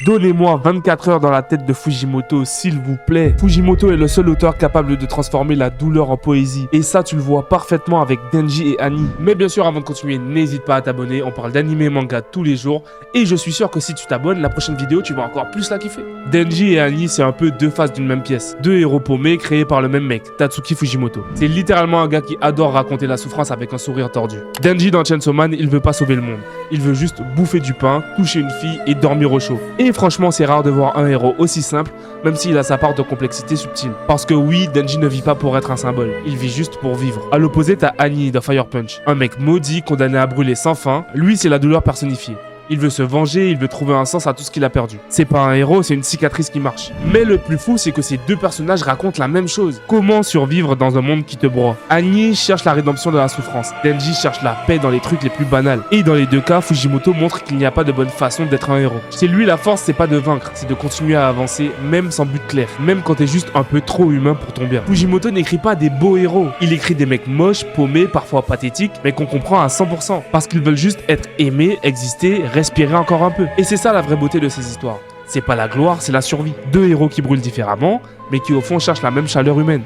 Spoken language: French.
Donnez-moi 24 heures dans la tête de Fujimoto, s'il vous plaît. Fujimoto est le seul auteur capable de transformer la douleur en poésie. Et ça, tu le vois parfaitement avec Denji et Annie. Mais bien sûr, avant de continuer, n'hésite pas à t'abonner. On parle d'anime et manga tous les jours. Et je suis sûr que si tu t'abonnes, la prochaine vidéo, tu vas encore plus la kiffer. Denji et Annie, c'est un peu deux faces d'une même pièce. Deux héros paumés créés par le même mec, Tatsuki Fujimoto. C'est littéralement un gars qui adore raconter la souffrance avec un sourire tordu. Denji dans Chainsaw Man, il veut pas sauver le monde. Il veut juste bouffer du pain, coucher une fille et dormir au chaud. Et franchement, c'est rare de voir un héros aussi simple, même s'il a sa part de complexité subtile. Parce que oui, Denji ne vit pas pour être un symbole, il vit juste pour vivre. À l'opposé, t'as Annie dans Fire Punch, un mec maudit, condamné à brûler sans fin. Lui, c'est la douleur personnifiée. Il veut se venger, il veut trouver un sens à tout ce qu'il a perdu. C'est pas un héros, c'est une cicatrice qui marche. Mais le plus fou, c'est que ces deux personnages racontent la même chose. Comment survivre dans un monde qui te broie? Annie cherche la rédemption de la souffrance. Denji cherche la paix dans les trucs les plus banals. Et dans les deux cas, Fujimoto montre qu'il n'y a pas de bonne façon d'être un héros. Chez lui, la force, c'est pas de vaincre, c'est de continuer à avancer, même sans but clair. Même quand t'es juste un peu trop humain pour ton bien. Fujimoto n'écrit pas des beaux héros. Il écrit des mecs moches, paumés, parfois pathétiques, mais qu'on comprend à 100%. Parce qu'ils veulent juste être aimés, exister, respirer encore un peu. Et c'est ça la vraie beauté de ces histoires. C'est pas la gloire, c'est la survie. Deux héros qui brûlent différemment, mais qui au fond cherchent la même chaleur humaine.